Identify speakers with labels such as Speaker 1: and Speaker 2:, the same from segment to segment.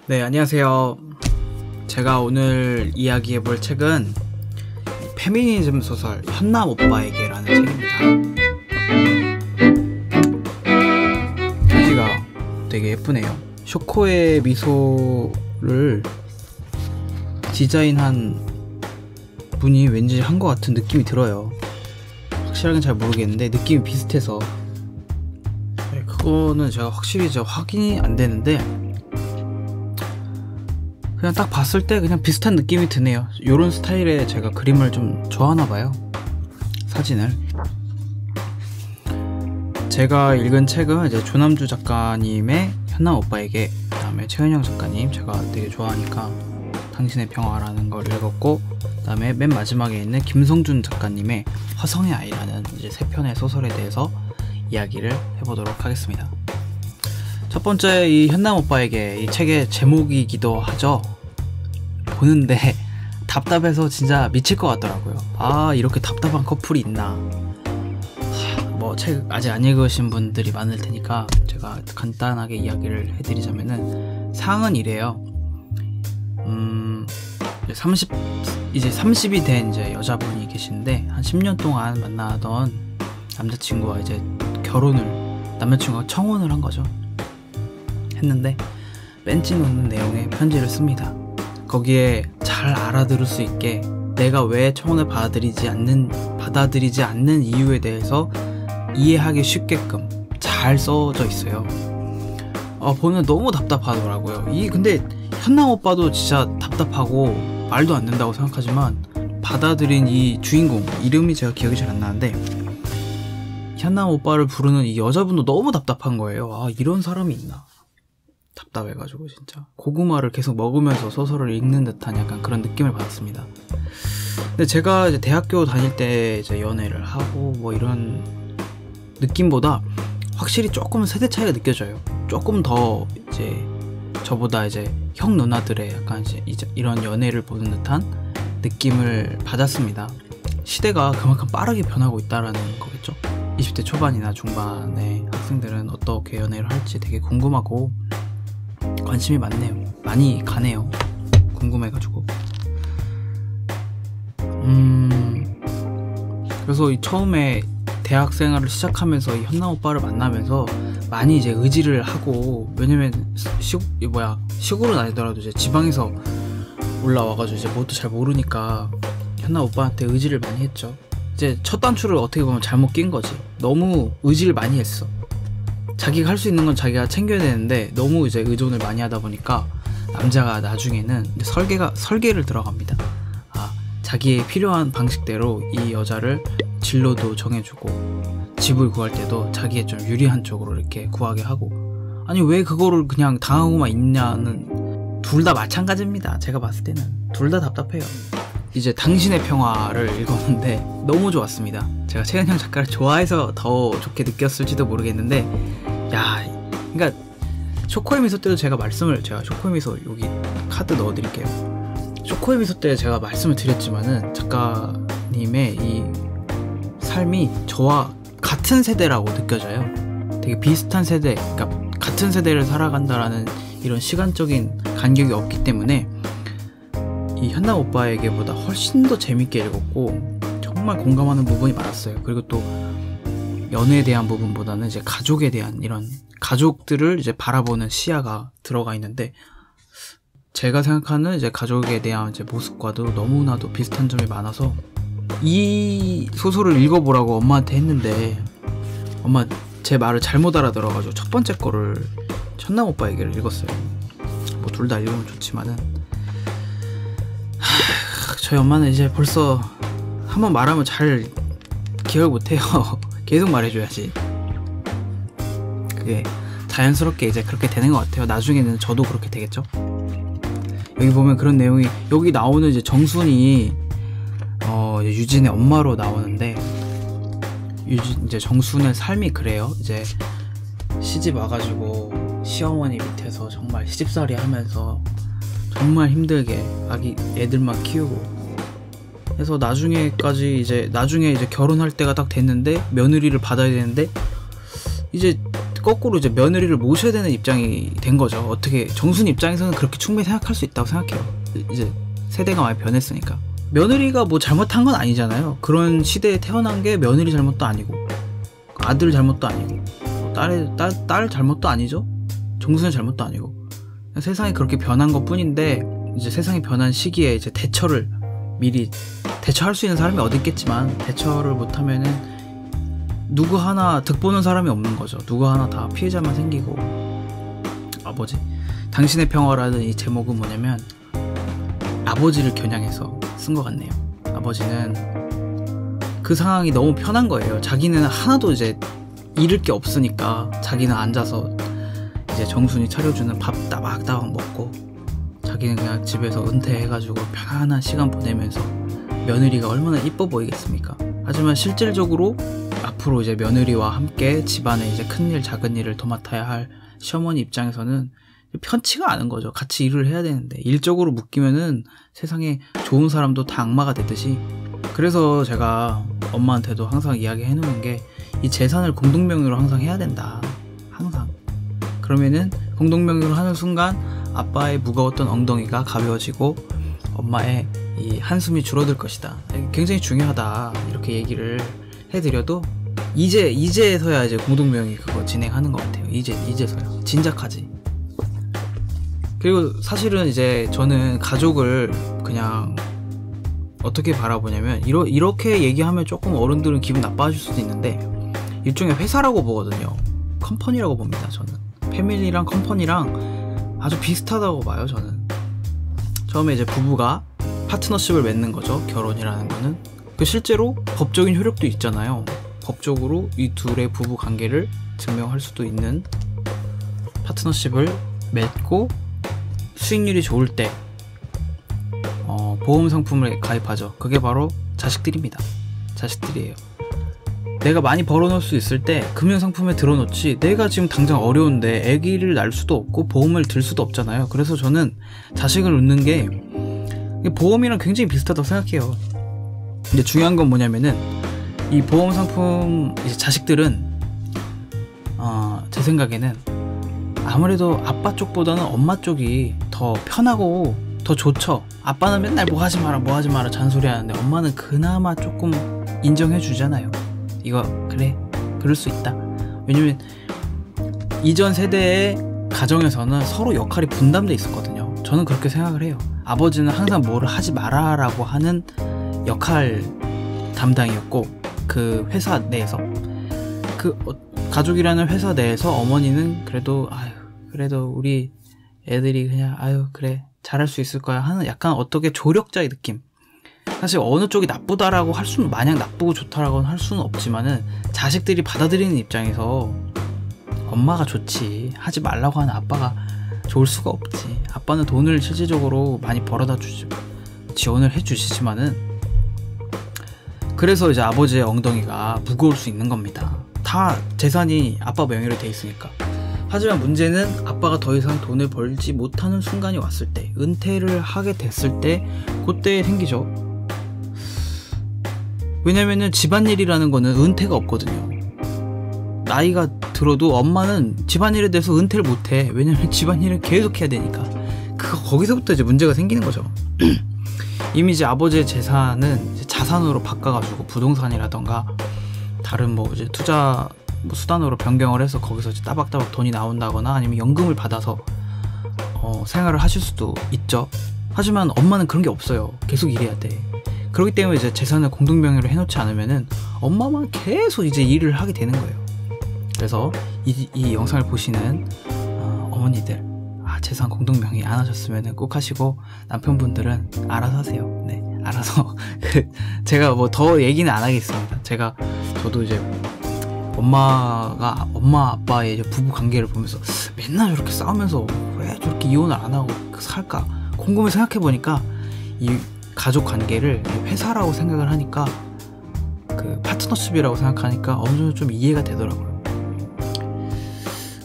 Speaker 1: 네, 안녕하세요. 제가 오늘 이야기해볼 책은 페미니즘 소설 현남 오빠에게라는 책입니다. 표지가 되게 예쁘네요. 쇼코의 미소를 디자인한 분이 왠지 한 것 같은 느낌이 들어요. 확실하게는 잘 모르겠는데 느낌이 비슷해서 그거는 제가 확실히 확인이 안 되는데 그냥 딱 봤을 때 그냥 비슷한 느낌이 드네요. 요런 스타일의 제가 그림을 좀 좋아하나봐요. 사진을. 제가 읽은 책은 이제 조남주 작가님의 현남 오빠에게, 그 다음에 최은영 작가님 제가 되게 좋아하니까 당신의 평화라는 걸 읽었고, 그 다음에 맨 마지막에 있는 김성준 작가님의 화성의 아이라는 이제 3편의 소설에 대해서 이야기를 해보도록 하겠습니다. 첫 번째, 이 현남 오빠에게, 이 책의 제목이기도 하죠. 보는데 답답해서 진짜 미칠 것 같더라고요. 아, 이렇게 답답한 커플이 있나. 뭐 책 아직 안 읽으신 분들이 많을 테니까 제가 간단하게 이야기를 해드리자면은, 상은 이래요. 이제 30이 된 이제 여자분이 계신데, 한 10년 동안 만나던 남자친구와 이제 남자친구가 청혼을 한 거죠. 했는데 뺀지 놓는 내용의 편지를 씁니다. 거기에 잘 알아들을 수 있게 내가 왜 청혼을 받아들이지 않는 이유에 대해서 이해하기 쉽게끔 잘 써져 있어요. 보면 너무 답답하더라고요. 근데 현남 오빠도 진짜 답답하고 말도 안 된다고 생각하지만, 받아들인 이 주인공, 이름이 제가 기억이 잘 안 나는데, 현남 오빠를 부르는 이 여자분도 너무 답답한 거예요. 아, 이런 사람이 있나. 답답해가지고 진짜 고구마를 계속 먹으면서 소설을 읽는 듯한 약간 그런 느낌을 받았습니다. 근데 제가 이제 대학교 다닐 때 이제 연애를 하고 뭐 이런 느낌보다 확실히 조금 세대 차이가 느껴져요. 조금 더 이제 저보다 이제 형 누나들의 약간 이제 이런 연애를 보는 듯한 느낌을 받았습니다. 시대가 그만큼 빠르게 변하고 있다라는 거겠죠. 20대 초반이나 중반의 학생들은 어떻게 연애를 할지 되게 궁금하고 관심이 많이 가네요. 궁금해가지고. 그래서 처음에 대학 생활을 시작하면서 이 현남 오빠를 만나면서 많이 이제 의지를 하고, 왜냐면 시골은 아니더라도 이제 지방에서 올라와가지고 이제 뭣도 잘 모르니까 현남 오빠한테 의지를 많이 했죠. 이제 첫 단추를 어떻게 보면 잘못 낀 거지. 너무 의지를 많이 했어. 자기가 할 수 있는 건 자기가 챙겨야 되는데 너무 이제 의존을 많이 하다 보니까 남자가 나중에는 설계를 들어갑니다. 자기의 필요한 방식대로 이 여자를 진로도 정해주고, 집을 구할 때도 자기의 좀 유리한 쪽으로 이렇게 구하게 하고. 아니, 왜 그거를 그냥 당하고만 있냐는, 둘 다 마찬가지입니다. 제가 봤을 때는 둘 다 답답해요. 이제 당신의 평화를 읽었는데 너무 좋았습니다. 제가 최은영 작가를 좋아해서 더 좋게 느꼈을지도 모르겠는데, 그러니까 쇼코의 미소 때도 제가 쇼코의 미소 여기 카드 넣어드릴게요. 쇼코의 미소 때 제가 말씀을 드렸지만은, 작가님의 이 삶이 저와 같은 세대라고 느껴져요. 되게 비슷한 세대, 그러니까 같은 세대를 살아간다라는 이런 시간적인 간격이 없기 때문에 이 현남 오빠에게보다 훨씬 더 재밌게 읽었고, 정말 공감하는 부분이 많았어요. 그리고 또 연애에 대한 부분보다는 이제 가족에 대한, 이런 가족들을 이제 바라보는 시야가 들어가 있는데, 제가 생각하는 이제 가족에 대한 이제 모습과도 너무나도 비슷한 점이 많아서 이 소설을 읽어보라고 엄마한테 했는데, 엄마 제 말을 잘못 알아들어가지고 첫 번째 거를 현남 오빠에게를 읽었어요. 뭐 둘 다 읽으면 좋지만은, 저희 엄마는 이제 벌써 한번 말하면 잘 기억을 못해요. 계속 말해줘야지. 그게 자연스럽게 이제 그렇게 되는 것 같아요. 나중에는 저도 그렇게 되겠죠. 여기 보면 그런 내용이, 여기 나오는 이제 정순이 유진의 엄마로 나오는데, 이제 정순의 삶이 그래요. 이제 시집 와가지고 시어머니 밑에서 정말 시집살이 하면서 정말 힘들게 애들만 키우고 해서 나중에 이제 결혼할 때가 딱 됐는데, 며느리를 받아야 되는데, 이제 거꾸로 이제 며느리를 모셔야 되는 입장이 된 거죠. 어떻게 정순이 입장에서는 그렇게 충분히 생각할 수 있다고 생각해요. 이제 세대가 많이 변했으니까. 며느리가 뭐 잘못한 건 아니잖아요. 그런 시대에 태어난 게 며느리 잘못도 아니고 아들 잘못도 아니고 딸 잘못도 아니죠. 정순의 잘못도 아니고 세상이 그렇게 변한 것 뿐인데, 이제 세상이 변한 시기에 이제 대처를 미리 대처할 수 있는 사람이 어디 있겠지만 대처를 못하면은 누구 하나 득보는 사람이 없는 거죠. 누구 하나 다 피해자만 생기고. 아버지, 당신의 평화라는 이 제목은 뭐냐면 아버지를 겨냥해서 쓴 것 같네요. 아버지는 그 상황이 너무 편한 거예요. 자기는 하나도 이제 잃을 게 없으니까 자기는 앉아서 이제 정순이 차려주는 밥 따박따박 먹고 자기는 그냥 집에서 은퇴해가지고 편안한 시간 보내면서 며느리가 얼마나 이뻐 보이겠습니까? 하지만 실질적으로 앞으로 이제 며느리와 함께 집안의 이제 큰일 작은일을 도맡아야 할 시어머니 입장에서는 편치가 않은 거죠. 같이 일을 해야 되는데 일적으로 묶이면은 세상에 좋은 사람도 다 악마가 되듯이. 그래서 제가 엄마한테도 항상 이야기해 놓는 게 이 재산을 공동명의로 항상 해야 된다. 항상. 그러면은 공동명의로 하는 순간 아빠의 무거웠던 엉덩이가 가벼워지고 엄마의 이 한숨이 줄어들 것이다. 굉장히 중요하다. 이렇게 얘기를 해드려도 이제서야 이제 공동명의 그거 진행하는 것 같아요. 이제서야. 진작하지. 그리고 사실은 이제 저는 가족을 그냥 어떻게 바라보냐면 이렇게 얘기하면 조금 어른들은 기분 나빠질 수도 있는데 일종의 회사라고 보거든요. 컴퍼니라고 봅니다. 저는 패밀리랑 컴퍼니랑 아주 비슷하다고 봐요. 저는 처음에 이제 부부가 파트너십을 맺는 거죠. 결혼이라는 거는 실제로 법적인 효력도 있잖아요. 법적으로 이 둘의 부부 관계를 증명할 수도 있는 파트너십을 맺고 수익률이 좋을 때 보험 상품을 가입하죠. 그게 바로 자식들입니다. 자식들이에요. 내가 많이 벌어놓을 수 있을 때 금융상품에 들어놓지, 내가 지금 당장 어려운데 아기를 낳을 수도 없고 보험을 들 수도 없잖아요. 그래서 저는 자식을 놓는 게 보험이랑 굉장히 비슷하다고 생각해요. 근데 중요한 건 뭐냐면은 이 보험 상품 이제 자식들은 제 생각에는 아무래도 아빠 쪽보다는 엄마 쪽이 더 편하고 더 좋죠. 아빠는 맨날 뭐 하지 마라 잔소리 하는데 엄마는 그나마 조금 인정해 주잖아요. 이거 그래, 그럴 수 있다. 왜냐면 이전 세대의 가정에서는 서로 역할이 분담돼 있었거든요. 저는 그렇게 생각을 해요. 아버지는 항상 뭐를 하지 마라라고 하는 역할 담당이었고, 그 회사 내에서 가족이라는 회사 내에서 어머니는 그래도 우리 애들이 그냥 그래 잘할 수 있을 거야 하는 약간 어떻게 조력자의 느낌. 사실 어느 쪽이 나쁘다라고 할 수는, 마냥 나쁘고 좋다라고 할 수는 없지만은 자식들이 받아들이는 입장에서 엄마가 좋지, 하지 말라고 하는 아빠가 좋을 수가 없지. 아빠는 돈을 실질적으로 많이 벌어다 주지, 지원을 해주시지만은, 그래서 이제 아버지의 엉덩이가 무거울 수 있는 겁니다. 다 재산이 아빠 명의로 돼 있으니까. 하지만 문제는 아빠가 더 이상 돈을 벌지 못하는 순간이 왔을 때, 은퇴를 하게 됐을 때, 그때 생기죠. 왜냐면은 집안일이라는 거는 은퇴가 없거든요. 나이가 들어도 엄마는 집안일에 대해서 은퇴를 못해. 왜냐면 집안일을 계속 해야 되니까. 거기서부터 이제 문제가 생기는 거죠. 이미 이제 아버지의 재산은 이제 자산으로 바꿔가지고 부동산이라던가 다른 뭐 이제 투자 수단으로 변경을 해서 거기서 이제 따박따박 돈이 나온다거나 아니면 연금을 받아서 생활을 하실 수도 있죠. 하지만 엄마는 그런 게 없어요. 계속 일해야 돼. 그렇기 때문에 이제 재산을 공동명의로 해놓지 않으면은 엄마만 계속 이제 일을 하게 되는 거예요. 그래서 이 영상을 보시는 어머니들, 재산 공동명의 안 하셨으면 꼭 하시고, 남편분들은 알아서 하세요. 네, 알아서. 제가 뭐 더 얘기는 안 하겠습니다. 저도 이제 엄마 아빠의 이제 부부 관계를 보면서 맨날 저렇게 싸우면서 왜 저렇게 이혼을 안 하고 살까 곰곰이 생각해 보니까, 이 가족 관계를 회사라고 생각을 하니까, 그 파트너십이라고 생각하니까 어느 정도 좀 이해가 되더라고요.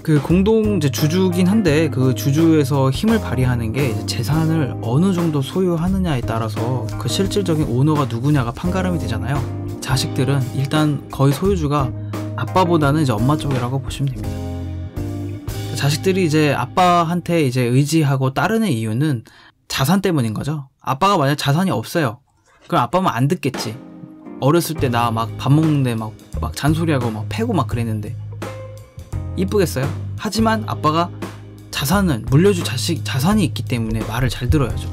Speaker 1: 그 공동 이제 주주긴 한데, 그 주주에서 힘을 발휘하는 게 이제 재산을 어느 정도 소유하느냐에 따라서 그 실질적인 오너가 누구냐가 판가름이 되잖아요. 자식들은 일단 거의 소유주가 아빠보다는 이제 엄마 쪽이라고 보시면 됩니다. 자식들이 이제 아빠한테 이제 의지하고 따르는 이유는 자산 때문인 거죠. 아빠가 만약 자산이 없어요. 그럼 아빠는 안 듣겠지. 어렸을 때 나 막 밥 먹는데 막 잔소리하고 막 패고 막 그랬는데 이쁘겠어요? 하지만 아빠가 자산은 물려줄 자산이 있기 때문에 말을 잘 들어야죠.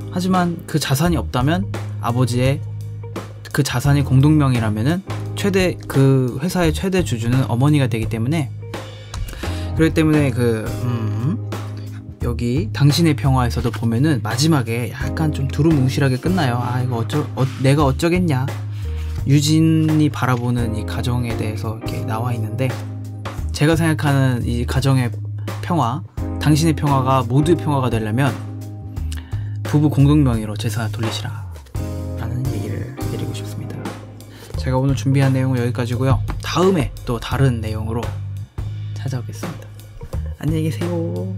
Speaker 1: 하지만 그 자산이 없다면 아버지의 그 자산이 공동명의라면은 그 회사의 최대 주주는 어머니가 되기 때문에, 그렇기 때문에 여기 당신의 평화에서도 보면은 마지막에 약간 좀 두루뭉실하게 끝나요. 아, 이거 내가 어쩌겠냐. 유진이 바라보는 이 가정에 대해서 이렇게 나와 있는데, 제가 생각하는 이 가정의 평화, 당신의 평화가 모두의 평화가 되려면 부부 공동명의로 재산을 돌리시라 라는 얘기를 드리고 싶습니다. 제가 오늘 준비한 내용은 여기까지고요. 다음에 또 다른 내용으로 찾아오겠습니다. 안녕히 계세요.